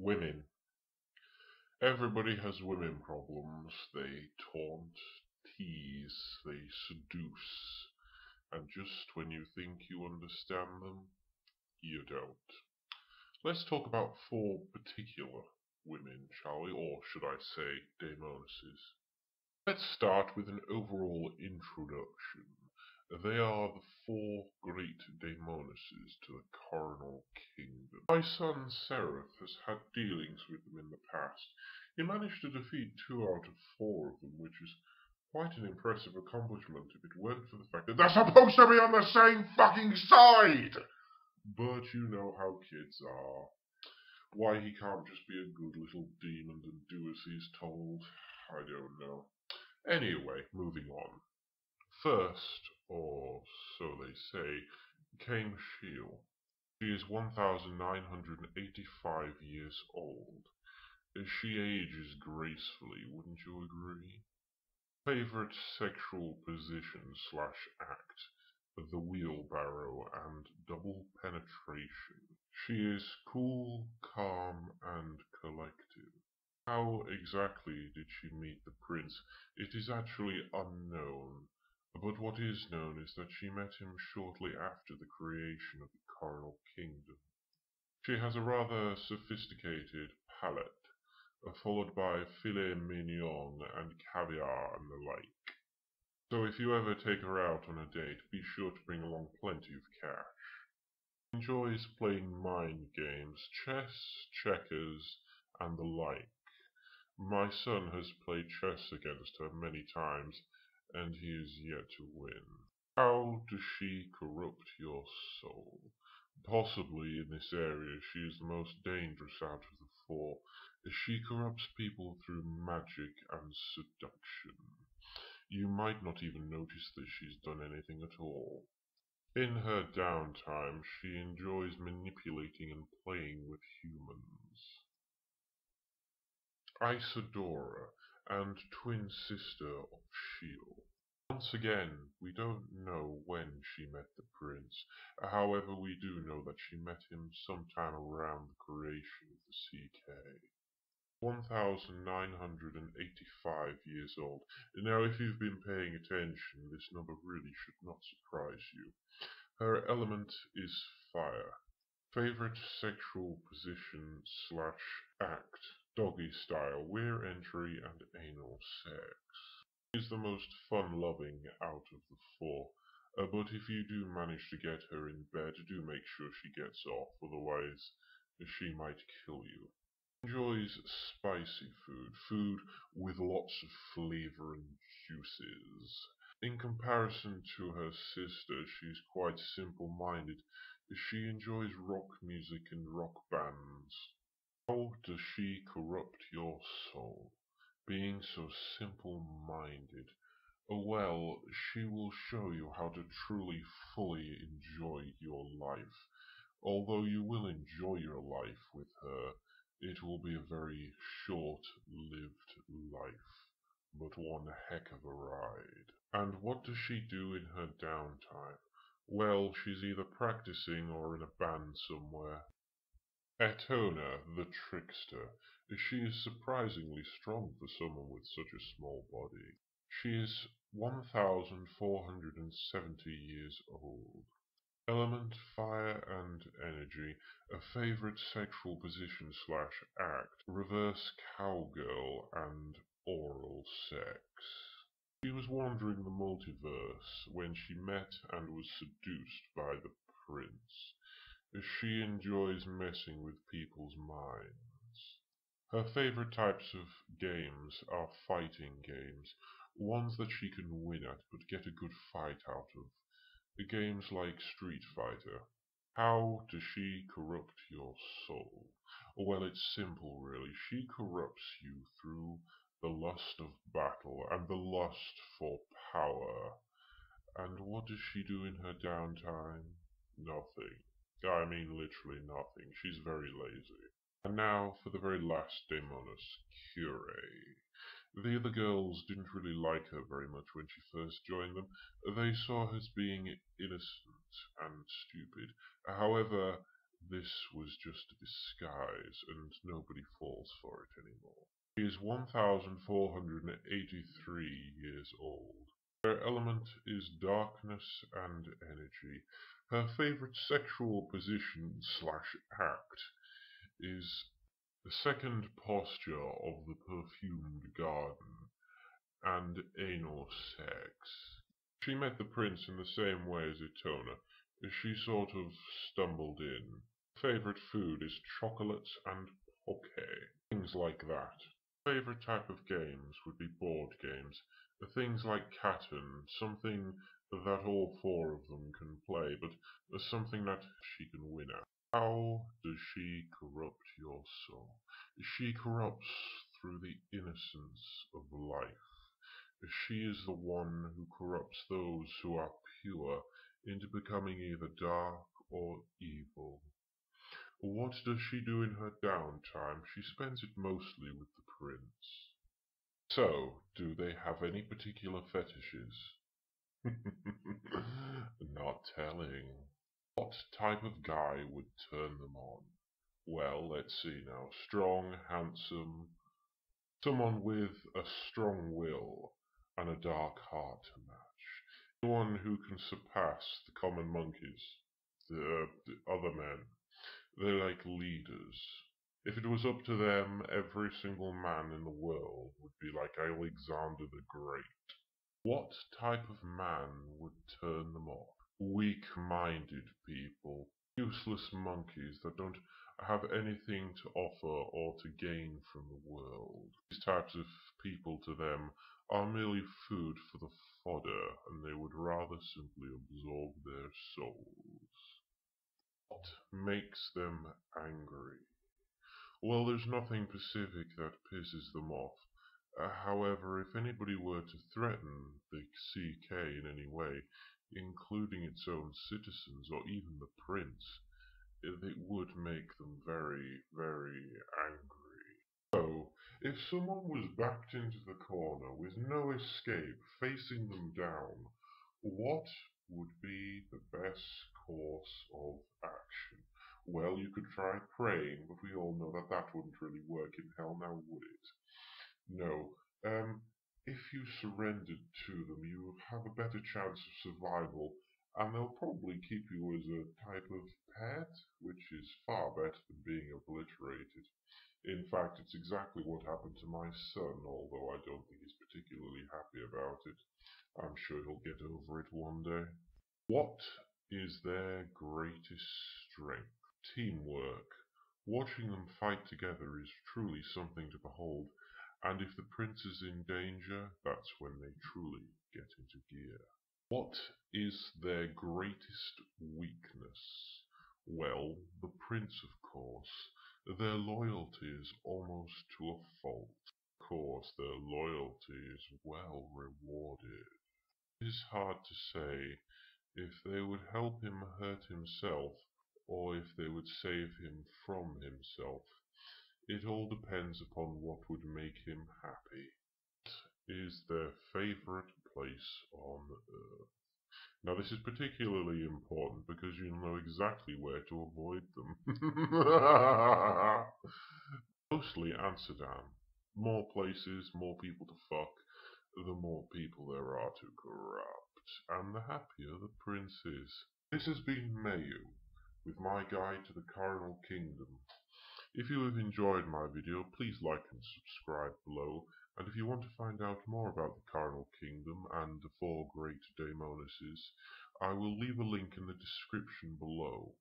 Women. Everybody has women problems. They taunt, tease, they seduce, and just when you think you understand them, you don't. Let's talk about four particular women, shall we? Or should I say, demonesses. Let's start with an overall introduction. They are the four great demonesses to the Carnal Kingdom. My son Seraph has had dealings with them in the past. He managed to defeat 2 out of 4 of them, which is quite an impressive accomplishment if it weren't for the fact that they're supposed to be on the same fucking side! But you know how kids are. Why he can't just be a good little demon and do as he's told, I don't know. Anyway, moving on. First, or so they say, came Sheol. She is 1,985 years old. She ages gracefully, wouldn't you agree? Favorite sexual position / act, the wheelbarrow and double penetration. She is cool, calm, and collected. How exactly did she meet the prince? It is actually unknown, but what is known is that she met him shortly after the creation of the Carnal Kingdom. She has a rather sophisticated palate, followed by filet mignon and caviar and the like. So if you ever take her out on a date, be sure to bring along plenty of cash. She enjoys playing mind games, chess, checkers, and the like. My son has played chess against her many times, and he is yet to win. How does she corrupt your soul? Possibly in this area she is the most dangerous out of the four. She corrupts people through magic and seduction. You might not even notice that she's done anything at all. In her downtime, she enjoys manipulating and playing with humans. Isadora, and twin sister of Sheol. Once again, we don't know when she met the prince. However, we do know that she met him sometime around the creation of the CK. 1,985 years old. Now, if you've been paying attention, this number really should not surprise you. Her element is fire. Favorite sexual position / act, doggy style, rear entry, and anal sex. She's the most fun-loving out of the four, but if you do manage to get her in bed, do make sure she gets off, otherwise she might kill you. Enjoys spicy food with lots of flavor and juices. In comparison to her sister, she's quite simple-minded. She enjoys rock music and rock bands. How does she corrupt your soul? Being so simple-minded. Well, she will show you how to truly, fully enjoy your life. Although you will enjoy your life with her, it will be a very short-lived life, but one heck of a ride. And what does she do in her downtime? Well, she's either practicing or in a band somewhere. Etona, the trickster. She is surprisingly strong for someone with such a small body. She is 1,470 years old. Element, fire and energy. A favorite sexual position / act. Reverse cowgirl and oral sex. She was wandering the multiverse when she met and was seduced by the prince. She enjoys messing with people's minds. Her favorite types of games are fighting games, ones that she can win at but get a good fight out of. Games like Street Fighter. How does she corrupt your soul? Well, it's simple really. She corrupts you through the lust of battle and the lust for power. And what does she do in her downtime? Nothing. I mean literally nothing. She's very lazy. And now for the very last demoness, Curie. The other girls didn't really like her very much when she first joined them. They saw her as being innocent and stupid. However, this was just a disguise, and nobody falls for it anymore. She is 1,483 years old. Her element is darkness and energy. Her favorite sexual position / act is the second posture of the perfumed garden and anal sex. She met the prince in the same way as Etona. She sort of stumbled in. Favorite food is chocolates and poke, things like that. Favorite type of games would be board games, things like Catan, something that all four of them can play, but something that she can win at. How does she corrupt your soul? She corrupts through the innocence of life. She is the one who corrupts those who are pure into becoming either dark or evil. What does she do in her downtime? She spends it mostly with the prince. So, do they have any particular fetishes? Not telling. What type of guy would turn them on? Well, let's see now. Strong, handsome, someone with a strong will and a dark heart to match. Anyone who can surpass the common monkeys, the other men. They're like leaders. If it was up to them, every single man in the world would be like Alexander the Great. What type of man would turn them off? Weak-minded people. Useless monkeys that don't have anything to offer or to gain from the world. These types of people to them are merely food for the fodder, and they would rather simply absorb their souls. What makes them angry? Well, there's nothing specific that pisses them off. However, if anybody were to threaten the CK in any way, including its own citizens or even the prince, it would make them very, very angry. So, if someone was backed into the corner with no escape, facing them down, what would be the best course of action? Well, you could try praying, but we all know that that wouldn't really work in hell, now would it? No. If you surrendered to them, you have a better chance of survival, and they'll probably keep you as a type of pet, which is far better than being obliterated. In fact, it's exactly what happened to my son, although I don't think he's particularly happy about it. I'm sure he'll get over it one day. What is their greatest strength? Teamwork. Watching them fight together is truly something to behold, and if the prince is in danger, that's when they truly get into gear. What is their greatest weakness? Well, the prince, of course. Their loyalty is almost to a fault. Of course, their loyalty is well rewarded. It is hard to say if they would help him hurt himself, or if they would save him from himself. It all depends upon what would make him happy. What is their favorite place on Earth? Now this is particularly important because you'll know exactly where to avoid them. Mostly Amsterdam. More places, more people to fuck, the more people there are to corrupt, and the happier the prince is. This has been Maou, with my guide to the Carnal Kingdom. If you have enjoyed my video, please like and subscribe below, and if you want to find out more about the Carnal Kingdom and the 4 great demonesses, I will leave a link in the description below.